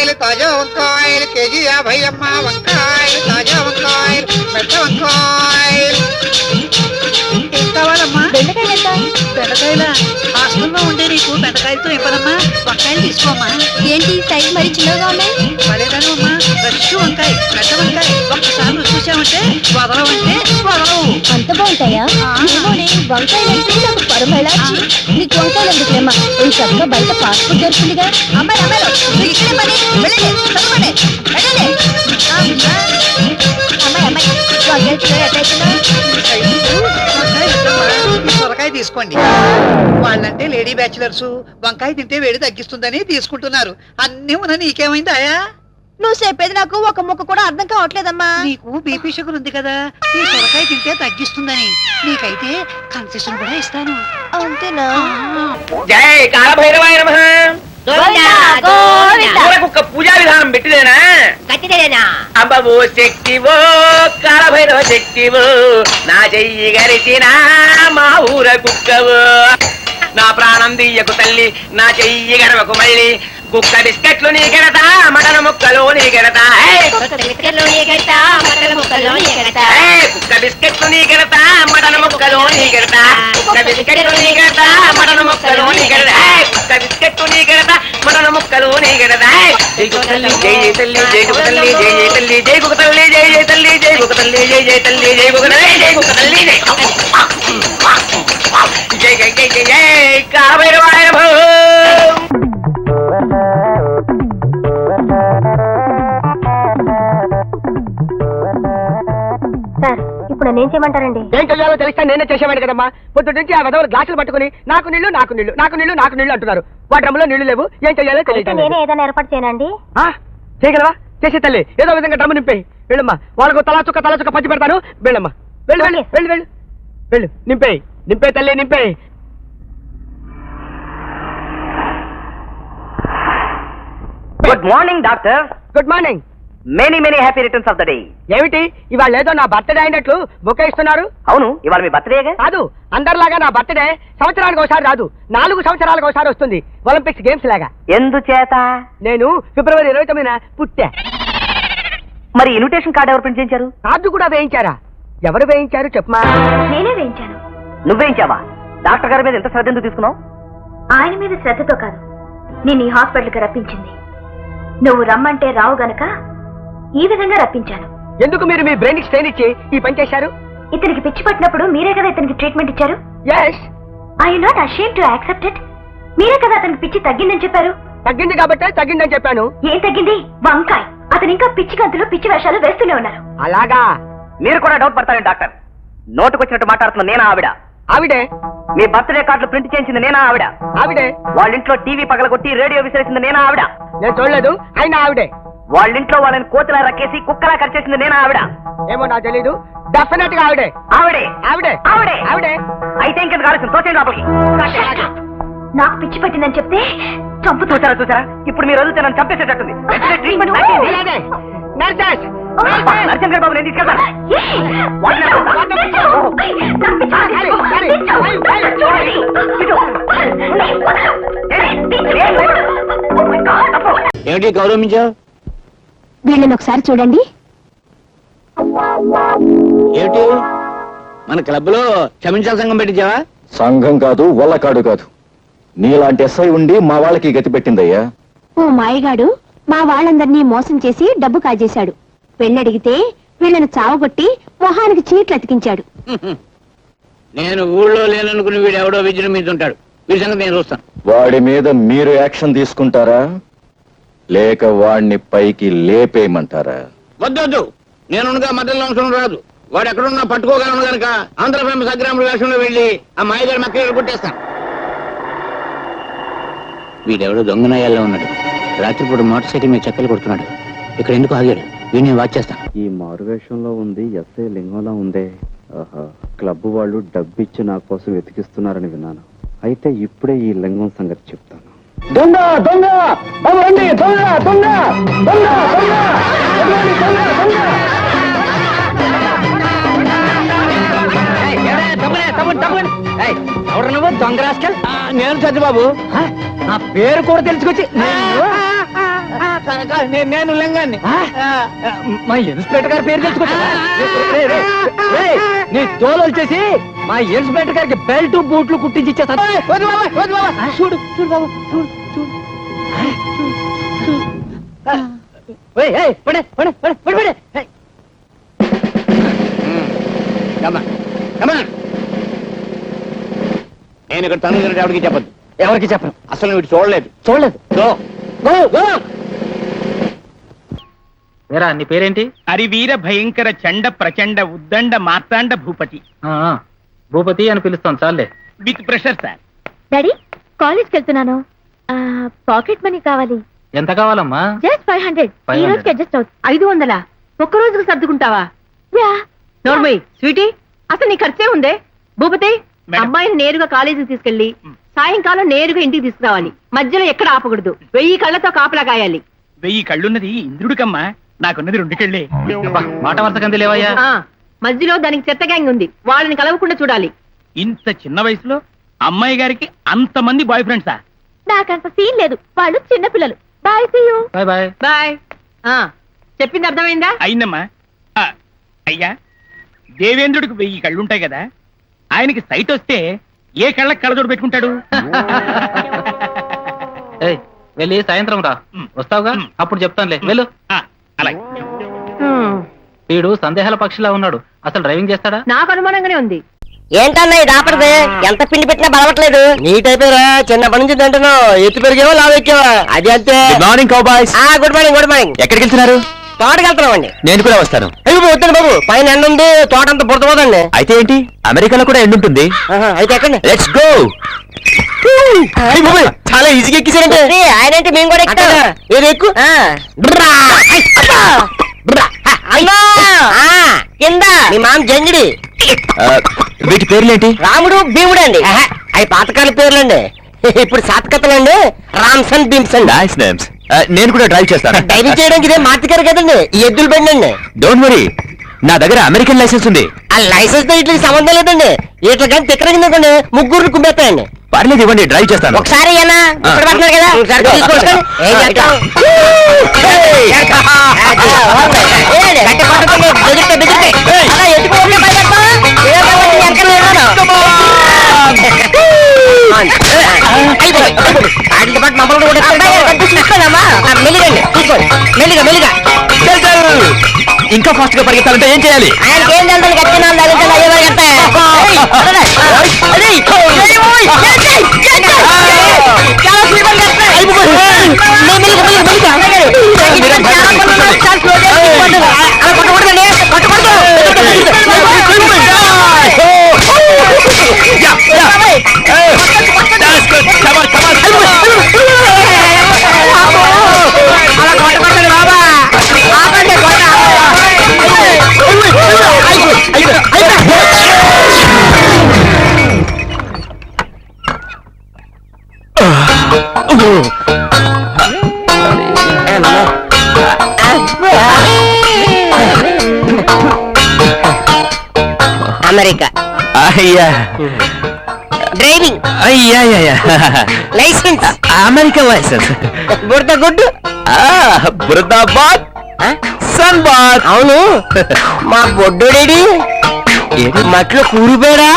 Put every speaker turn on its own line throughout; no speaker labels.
వంకాయలు తాజా వంకాయలు కేజీ 50 అమ్మ. వంకాయలు తాజా వంకాయలు పెద్ద వంకాయలు. ఏం కావాలమ్మా? బెండకాయల హాస్టల్లో ఉండే నీకు బెండకాయలతో ఇవ్వదమ్మా. వంకాయలు తీసుకోమ్మా.
ఏంటి సైజ్ మరి చిన్నగా ఉన్నాయి?
పలేదాను అమ్మా. ఫ్రెష్ వంకాయ పెద్ద వంకాయ. ఒక్కసారి రుచి చూసామంటే వదలవంటే వదలవు.
అంత బాగుంటాయా? వంకాయలు అంటే నాకు పరమేళాచి. నీకు వంకాయలు ఎందుకులేమ్మా? ఈ చక్కగా బయట ఫాస్ట్ ఫుడ్ దొరుకుతుందిగా. అమ్మాయి అమ్మాయి
సొరకాయ తీసుకోండి. వాళ్ళంటే లేడీ బ్యాచులర్స్ వంకాయ తింటే వేడి తగ్గిస్తుందని తీసుకుంటున్నారు. అన్నీ ఉన్న నీకేమైంది ఆయా?
నువ్వు చెప్పేది నాకు ఒక ముక్క కూడా అర్థం కావట్లేదమ్మా.
నీకు బీపీ షుగర్ ఉంది కదా, ఈ సొరకాయ తింటే తగ్గిస్తుందని. నీకైతే కన్సెషన్ కూడా ఇస్తాను.
అంతేనా?
జై కాలభైరవాయ నమః. కుక్క పూజా విధానం పెట్టిదేనా? అబ్బో శక్తివో కాలభైరవ శక్తివో, నా చెయ్యి గరిచిన మా ఊర కుక్కవో. నా ప్రాణం దియ్యకు తల్లి, నా చెయ్యి గరవకు మళ్ళీ. కుక్క బిస్కెట్లు నీ గెడతా, మటన ముక్కలు నీ గెడతా. కుక్క బిస్కెట్లు నీ గెడతా, మటన ముక్కలు నీ గెడతా. కుక్క బిస్కెట్లు నీ గెడతా, మటన ముక్కలు నీ గెడతా. కుక్క బిస్కెట్లు నీ గెడతా, మటన ముక్కలు నీ గెడతా. కుక్క బిస్కెట్లు నీ గెడతా, మటన ముక్కలు నీ గెడతా. జై కుక్క తల్లి జై జై తల్లి, జై కుక్క తల్లి జై జై తల్లి, జై కుక్క తల్లి జై జై తల్లి, జై కుక్క తల్లి జై జై తల్లి, జై కుక్క తల్లి జై కుక్క తల్లి జై జై జై జై జై జై కాలభైరవాయ నమః.
సార్ ఇప్పుడు నేను చేయమంటారండి?
ఏం చెయ్యాలో తెలిస్తే నేనే చేసేవాడు కదమ్మా. పొద్దు నుంచి ఆ విధవులు గ్లాసులు పట్టుకుని నాకు నీళ్లు నాకు నీళ్లు నాకు నీళ్లు నాకు నీళ్లు అంటున్నారు. వాటి డ్రమ్ములో నీళ్లు లేవు. ఏం చెయ్యాలో తెలియదు.
నేనే ఏదైనా ఏర్పాటు చేయనండి?
చేయగలవా? చేసే తల్లి ఏదో విధంగా డ్రమ్ము నింపేయి. వెళ్ళమ్మా, వాళ్ళకు తలా చుక్క పంచి పెడతాను. వెళ్ళమ్మా, వెళ్ళు వెళ్ళు వెళ్ళు వెళ్ళు వెళ్ళు. నింపేయి నింపే తల్లి నింపేయి. Good morning doctor. Good morning. Many many happy returns of the day. ఏమిటి ఇవాళ ఏదో నా బర్త్డే అయినట్లు బొకే ఇస్తున్నారు? అవును, ఇవాళ మీ బర్త్డేగా? కాదు, అందరిలాగా నా బర్త్డే సంవత్సరానికి ఒకసారి రాదు, 4 సంవత్సరాలకు ఒకసారి వస్తుంది. ఒలింపిక్స్ గేమ్స్ లాగా. ఎందుచేత? నేను ఫిబ్రవరి 29న పుట్టా. మరి ఇన్విటేషన్ కార్డు ఎవరు ప్రింట్ చేయించారు? కార్డు కూడా వేయించారా? ఎవరు వేయించారు చెప్పమా?
నేనే వేయించాను.
నువ్వేయించావా? డాక్టర్ గారి మీద ఎంత శ్రద్ధ ఎందుకు తీసుకున్నావు?
ఆయన మీద శ్రద్ధతో కాదు, నేను ఈ హాస్పిటల్కి రప్పించింది. నువ్వు రమ్మంటే రావు గనక ఈ విధంగా రప్పించాను.
ఎందుకు మీరు మీ బ్రెయిన్ స్ట్రెయిన్ ఇచ్చి ఈ పని చేశారు?
ఇతనికి పిచ్చి పట్టినప్పుడు మీరే కదా ఇతనికి ట్రీట్మెంట్ ఇచ్చారు.
yes
I you not ashamed to accept it. మీరే కదా అతనికి పిచ్చి తగ్గిందని చెప్పారు.
తగ్గింది కాబట్టి తగ్గిందని చెప్పాను.
ఏం తగ్గింది? వంకాయ్. అతను ఇంకా పిచ్చి గంతులు పిచ్చి వేషాలు వేస్తూనే ఉన్నారు.
అలాగా? మీరు కూడా డౌట్ పడతారు డాక్టర్. నోటుకొచ్చినట్టు మాట్లాడుతున్నా నేనా ఆవిడ? ఆవిడే. మీ బర్త్డే కార్డులు ప్రింట్ చేయించింది నేనా ఆవిడ? ఆవిడే. వాళ్ళ ఇంట్లో టీవీ పగలగొట్టి రేడియో విసిరేసింది నేనా ఆవిడ? నేను చూడలేదు, అయినా ఆవిడే. వాళ్ళ ఇంట్లో వాళ్ళని కోతిలా రక్కేసి కుక్కలా కరిచేసింది నేనా ఆవిడ? ఏమో నాకు తెలీదు. డెఫినెట్ గా ఆవిడే. ఆవిడే ఆవిడే ఆవిడే ఆవిడే. అయితే ఇంకెందుకు ఆలోచన? తోచేయండి లోపలికి.
నాకు పిచ్చి పట్టిందని చెప్తే చంపు.
చూసారా ఇప్పుడు మీరు వదిలితే నన్ను చంపేసేటట్టుంది. నరసింహ బాబు నేను తీసుకెళ్తాను.
ఏమిటి గౌరవించావు?
వీళ్ళని ఒకసారి చూడండి.
ఏమిటి మన క్లబ్ లో క్షమించాల సంఘం పెట్టించావా?
సంఘం కాదు, వల్లకాడు కాదు. నీలాంటి ఎస్ఐ ఉండి మా వాళ్ళకి గతి పెట్టిందయ్యా.
ఓ మాయగాడు మా వాళ్ళందరినీ మోసం చేసి డబ్బు కాజేశాడు. పెళ్ళడిగితే వీళ్ళని చావగొట్టి మొహానికి చీట్లు అతికించాడు.
నేను ఊళ్ళో లేననుకుని వీడు ఎవడో విజృంభించుంటాడు. వీడి సంగతి నేను చూస్తాను.
వాడి మీద మీరు యాక్షన్ తీసుకుంటారా లేక వాడిని పైకి లేపేయమంటారా?
వద్దొద్దు, నేనుగా మధ్యలో అవసరం రాదు. వాడు ఎక్కడున్నా పట్టుకోగలను కనుక ఆంధ్ర ఫేమస్ అగ్రాముల వేషంలో వెళ్ళి ఆ మాయగారి మక్కలు కొట్టేస్తాను. వీడెవడో దొంగనాయాల్లో ఉన్నాడు. రాత్రిపూట మోటార్ సైకిల్ మీద చెక్కలు కొడుతున్నాడు. ఇక్కడ ఎందుకు ఆగాడు? వీడిని వాచ్ చేస్తాను.
ఈ మారువేషంలో ఉంది ఎస్ఐ లింగంలో ఉందే. ఆహా, క్లబ్ వాళ్ళు డబ్బిచ్చి నా కోసం వెతికిస్తున్నారని విన్నాను. అయితే ఇప్పుడే ఈ లింగం సంగతి చెప్తాను.
దొంగ దొంగ బాబు రండి. దొంగ దొంగ దొంగ దొంగ ఎవరు నువ్వు? దొంగ రాస్కల్.
నేను సత్యబాబు.
నా పేరు కూడా తెలుసుకొచ్చి
నేను లింగాన్ని.
మా ఇన్స్పెక్టర్ గారి పేరు తెలుసుకుంటా నీ తోలు వచ్చేసి మా ఇన్స్పెక్టర్ గారికి బెల్ట్ బూట్లు కుట్టించి ఇచ్చేస్తా.
వద్దు బాబా, వద్దు బాబా.
చూడు చూడు బాబు చూడు చూడు పడే పడే పడే పడే పడే
Come on, come on. నేను ఇక్కడ తను ఎవరికి చెప్పద్దు.
ఎవరికి చెప్పను.
అసలు వీడు చూడలేదు.
చూడలేదు.
గో
గో గో వేరా నీ పేరేంటి?
హరివీర భయంకర చండ ప్రచండ ఉద్దండ మార్తాండ భూపతి.
భూపతి అని పిలుస్తాం చాలే.
With pressure sir.
డాడీ కాలేజ్కి వెళ్తున్నాను. పాకెట్ మనీ కావాలి.
ఎంత కావాలమ్మా?
జస్ట్ 500. ఈ రోజుకి అడ్జస్ట్ అవుతుంది.
500 ఒక్క రోజుకు సర్దుకుంటావా?
యా.
నోర్మై స్వీటీ, అసలు నీ ఖర్చే ఉందే. భూపతి,
మేడం.
అమ్మాయిని నేరుగా కాలేజీకి తీసుకెళ్లి సాయంకాలం నేరుగా ఇంటికి తీసుకురావాలి. మధ్యలో ఎక్కడ ఆపకూడదు. 1000 కళ్ళతో కాపలా కాయాలి.
1000 కళ్ళున్నది ఇంద్రుడికమ్మా, నాకున్నది 2 కళ్ళే.
మాట వరుస కంది లేవయ్యా.
మధ్యలో దానికి చెత్త గ్యాంగ్ ఉంది, వాళ్ళని కలవకుండా చూడాలి.
ఇంత చిన్న వయసులో అమ్మాయి గారికి అంతమంది బాయ్ ఫ్రెండ్సా?
నాకంత సీన్ లేదు, వాళ్ళు చిన్న పిల్లలు. Bye, see you.
Bye bye.
Bye. చెప్పింది అర్థమైందా?
అయిందమ్మా. అయ్యా, దేవేంద్రుడికి 1000 కళ్ళుంటాయి కదా, ఆయనకి సైట్ వస్తే ఏ కళ్ళకి కళ్ళజోడు పెట్టుకుంటాడు?
ఏయ్ వెళ్ళి సాయంత్రం రా. వస్తావుగా? అప్పుడు చెప్తానులే. వెళ్ళు.
అలాగే.
వీడు సందేహాల పక్షిలా ఉన్నాడు. అసలు డ్రైవింగ్ చేస్తాడా?
నాకు అనుమానంగానే ఉంది.
ఏంటన్నా ఇది ఆపడదే? ఎంత పిండి పెట్టినా బలవట్లేదు. నీట్ అయిపోయారా? చిన్నప్పటి నుంచి తింటున్నావు. ఎత్తు పెరిగావా లావు ఎక్కావా? అది అంతే.
Morning Cowboys.
Good morning, good morning.
ఎక్కడికి వెళ్తున్నారు?
తోటకి వెళ్తున్నామండి.
నేను కూడా వస్తాను.
అయ్యో వద్దండి బాబు, పైన ఎండ ఉంది, తోట అంతా బుడతపోదండి.
అయితే ఏంటి, అమెరికాలో కూడా ఎండ్ ఉంటుంది.
అయితే ఎక్కండి.
Let's go. చాలా ఈజీగా ఎక్కిసారంటే.
ఆయనంటే మేము కూడా ఎక్కుతాం. ఏది ఎక్కు. కింద మీ మామ జంగిడి.
వీటి పేర్లేంటి?
రాముడు భీముడు అండి. అవి పాతకాల పేర్లండి. ఇప్పుడు సాత్కతలండి. రామ్సన్ భీమ్సన్.
Nice names. నేను కూడా డ్రైవ్ చేస్తాను.
డ్రైవింగ్ చేయడానికి ఇదే మార్తికారు కదండి, ఈ ఎద్దులు బండి అండి.
డోంట్ వరీ, నా దగ్గర అమెరికన్ లైసెన్స్ ఉంది.
ఆ లైసెన్స్ తో ఇట్లకి సంబంధం లేదండి. ఇట్లా కానీ తిక్కరగిందండి ముగ్గురు కుమ్మేస్తాయండి.
పర్లేదు, ఇవ్వండి, డ్రైవ్ చేస్తాను.
ఒకసారి ఏనా ఇప్పుడు పడుతున్నారు కదా, ఒకసారి తీసుకోండి. ఏం చేస్తాం? గట్టి పట్టుకోండి, బెదిరితే బెదిరితే. అలా ఎత్తుకోండి, భయపడతాం. ఏదో కాబట్టి వెనకాల ఉన్నాను. వాటితో పాటు మమ్మల్ని కూడా చూసుకోదమ్మా. మెల్లిగండి, తీసుకోండి. మెల్లిగా మెల్లిగా.
ఇంకా ఫాస్ట్ గా పరిగెత్తాలంటే ఏం చేయాలి?
ఆయనకి ఏం తెలుసు? గట్టినా తగ్గుతుంది, అయ్యే పరిగెత్తా. అమెరికా.
అయ్యా
డ్రైవింగ్
అయ్యా
లైసెన్స్.
American licence.
బురద గుడ్డు.
బురదాబాద్ సన్బాద్.
అవును, మా బొడ్డోడేడి మట్లో కూరిపోయాడా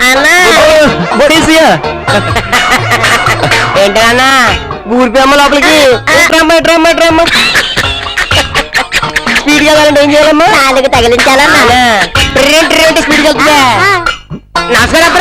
అన్నా? ఏంటన్నా ఊరిపోయమ్మ లోపలికి? డ్రమ్మ స్పీడ్ కావాలంటే ఏం చేయాలమ్మా? నాలుగు తగిలించాలన్నా. స్పీడ్ వెళ్తుందా? నమస్కారం.